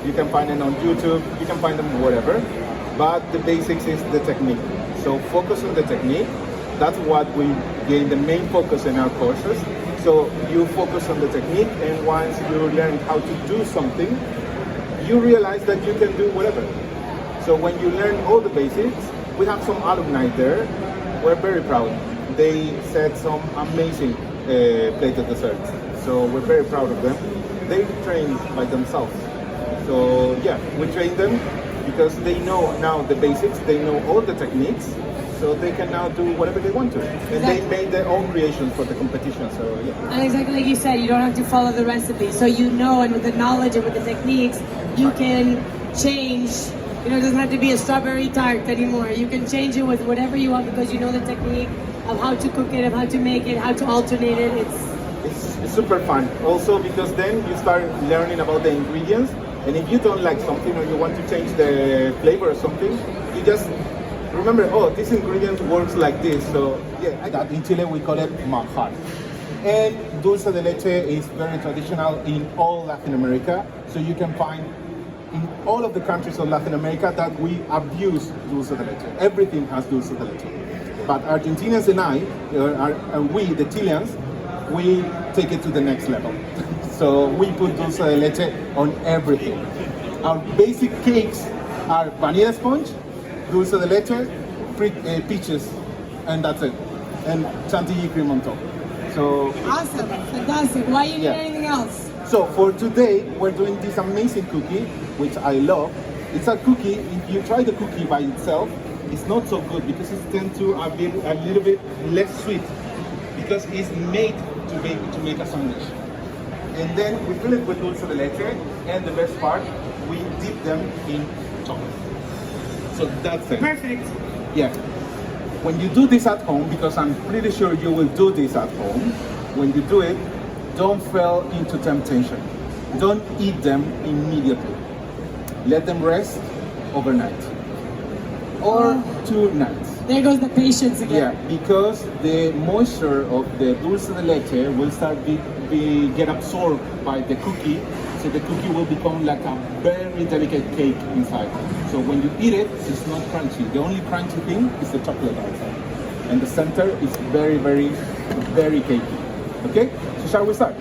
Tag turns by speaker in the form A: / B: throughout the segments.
A: You can find it on YouTube. You can find them wherever. But the basics is the technique. So focus on the technique. That's what we gain the main focus in our courses. So you focus on the technique, and once you learn how to do something, you realize that you can do whatever. So when you learn all the basics, we have some alumni there. We're very proud. They set some amazing plated desserts. So we're very proud of them. They train by themselves. So yeah, we train them because they know now the basics, they know all the techniques, so they can now do whatever they want to. And they made their own creations for the competition, so yeah.
B: And exactly like you said, you don't have to follow the recipe. So you know, and with the knowledge and with the techniques, you can change. You know, it doesn't have to be a strawberry tart anymore. You can change it with whatever you want because you know the technique of how to cook it, of how to make it, how to alternate it.
A: It's super fun. Also because then you start learning about the ingredients, and if you don't like something or you want to change the flavor or something, you just remember, oh, this ingredient works like this. So yeah, that in Chile we call it manjar. And dulce de leche is very traditional in all Latin America. So you can find in all of the countries of Latin America that we abuse dulce de leche. Everything has dulce de leche. But Argentinians and we, the Chileans, we take it to the next level. So we put dulce de leche on everything. Our basic cakes are vanilla sponge, dulce de leche, peaches, and that's it. And chantilly cream on top. So
B: Awesome, fantastic. Why you need anything else?
A: So for today, we're doing this amazing cookie, which I love. It's a cookie. If you try the cookie by itself, it's not so good because it tends to be a little bit less sweet because it's made to make a sandwich. And then we fill it with dulce de leche, and the best part, we dip them in chocolate. So that's it.
B: Perfect.
A: Yeah. When you do this at home, because I'm pretty sure you will do this at home, when you do it, don't fall into temptation. Don't eat them immediately. Let them rest overnight or 2 nights.
B: There goes the patience again.
A: Yeah, because the moisture of the dulce de leche will start get absorbed by the cookie, so the cookie will become like a very delicate cake inside. So when you eat it, it's not crunchy. The only crunchy thing is the chocolate outside, and the center is very, very, very cakey. Okay, so shall we start?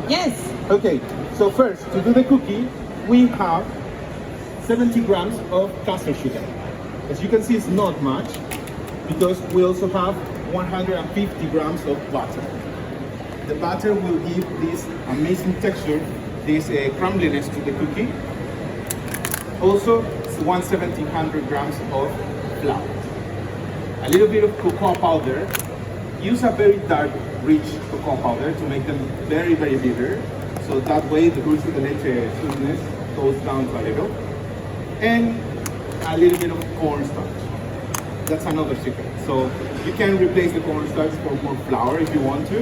B: Yes.
A: Okay, so first, to do the cookie, we have 70 grams of caster sugar. As you can see, it's not much, because we also have 150 grams of butter. The butter will give this amazing texture, this crumbliness to the cookie. Also, 1,700 grams of flour. A little bit of cocoa powder. Use a very dark, rich cocoa powder to make them very, very bitter. So that way the dulce de leche sweetness goes down a little. And a little bit of cornstarch. That's another secret. So you can replace the cornstarch for more flour if you want to,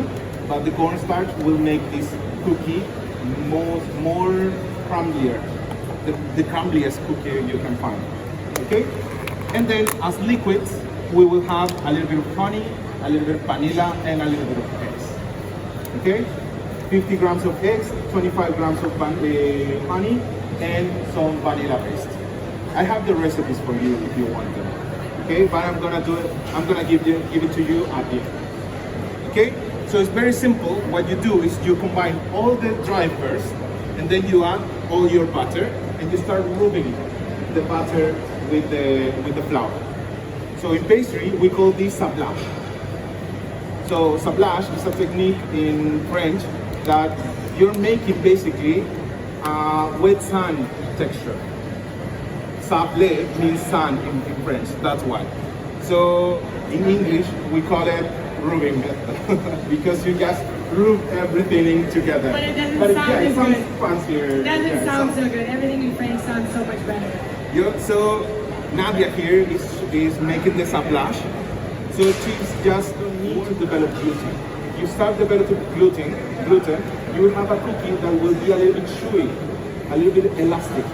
A: but the cornstarch will make this cookie more crumblier, the crumbliest cookie you can find. Okay? And then as liquids, we will have a little bit of honey, a little bit of vanilla, and a little bit of eggs. Okay? 50 grams of eggs, 25 grams of honey, and some vanilla paste. I have the recipes for you if you want them. Okay, but I'm gonna give it to you at the end. Okay, so it's very simple. What you do is you combine all the dry first, and then you add all your butter, and you start rubbing the butter with the flour. So in pastry, we call this sablage. So sablage is a technique in French that you're making basically a wet sand texture. Sable means sand in French, that's why. So in English, we call it rubbing because you just rub everything in together.
B: But it doesn't sound
A: it
B: as
A: sounds
B: good.
A: fancier.
B: It doesn't sound so good. Everything in French sounds so much better.
A: So Nadia here is making the sablage. So she's just need to develop gluten. If you start developing gluten, you will have a cookie that will be a little bit chewy, a little bit elastic.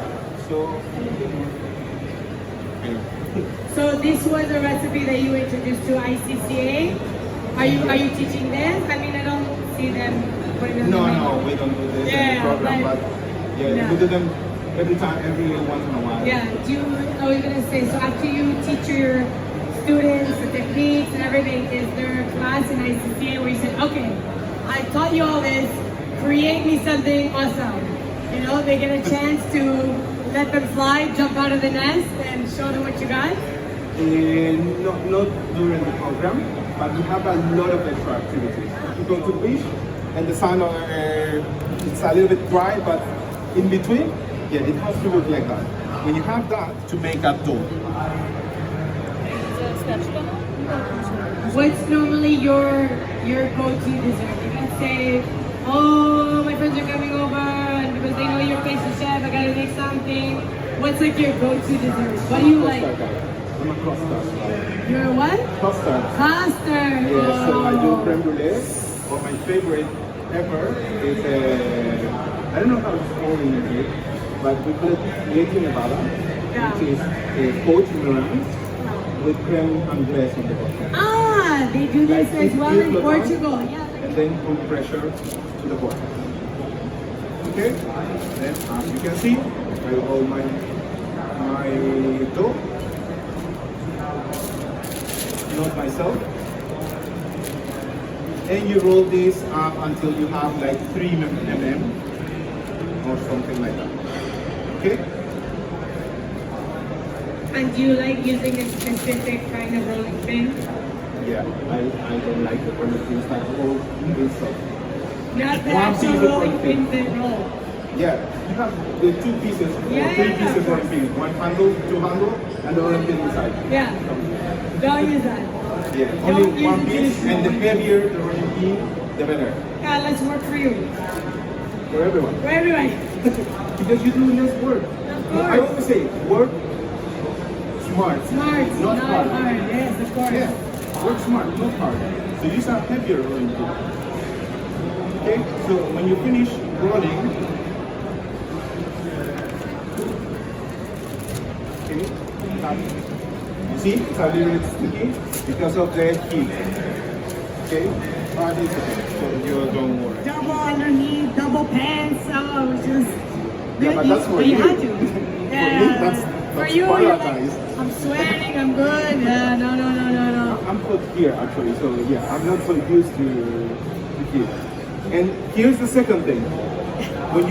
B: So this was a recipe that you introduced to ICCA. Are you teaching this? I mean, I don't see them putting them.
A: No, we don't do this in the program, but yeah, we do them every once in a while.
B: Yeah, I was gonna say, so after you teach your students the techniques and everything, is there a class in ICCA where you said, okay, I taught you all this, create me something awesome. You know, they get a chance to let them fly, jump out of the nest, and show them what you got?
A: Not during the program, but we have a lot of extra activities. You go to the beach, and the sun, it's a little bit dry, but in between, yeah, it has to look like that. When you have that, to make a dough.
B: What's normally your go-to dessert? Like, let's say, oh, my friends are coming over, and because they know you're a pastry chef, I gotta make something. What's like your go-to dessert? What do you like?
A: I'm a custard guy.
B: You're a what?
A: Custard.
B: Custard.
A: Yeah, so I do
B: Oh.
A: creme brulee. But my favorite ever is I don't know how it's called in English, but we call it leche nevada,
B: Yeah.
A: which is poached meringue with creme anglaise on the bottom.
B: Ah, they do this
A: Like
B: as well
A: it's
B: in
A: built
B: Portugal.
A: on,
B: Yeah.
A: and then put pressure to the bottom. Okay, then as you can see, I roll my dough, not myself, and you roll this up until you have like 3 mm or something like that. Okay.
B: And do you like using a specific kind of rolling pin?
A: Yeah, I don't like it when it feels like roll this up.
B: Not the
A: One
B: actual
A: piece of
B: rolling
A: rolling
B: pin that roll.
A: Yeah, you have the 2 pieces,
B: Yeah,
A: or 3
B: yeah,
A: pieces
B: of
A: rolling pin. One handle, 2 handle, and the rolling pin inside.
B: Yeah. Don't use that.
A: Yeah,
B: Don't
A: only
B: use
A: one
B: the
A: piece,
B: traditional
A: and the
B: one.
A: heavier the rolling pin, the better.
B: Yeah, let's work for you.
A: For everyone.
B: For everyone.
A: Because you do less work.
B: Of
A: I
B: course.
A: always say, work smart.
B: Smart,
A: not hard.
B: Yes, of course.
A: Yeah, work smart, not hard. So use a heavier rolling pin. Okay, so when you finish rolling, okay, you see, it's a little bit sticky because of the heat. Okay, but it's okay, so you don't worry.
B: Double underneath, double pants. Oh, it was just.
A: Yeah, but that's for
B: you
A: you.
B: had to.
A: For
B: Yeah.
A: me, that's
B: for you, you're like,
A: paradise.
B: I'm sweating, I'm good. Yeah, no.
A: I'm put here actually, so yeah, I'm not so used to heat. And here's the second thing. When you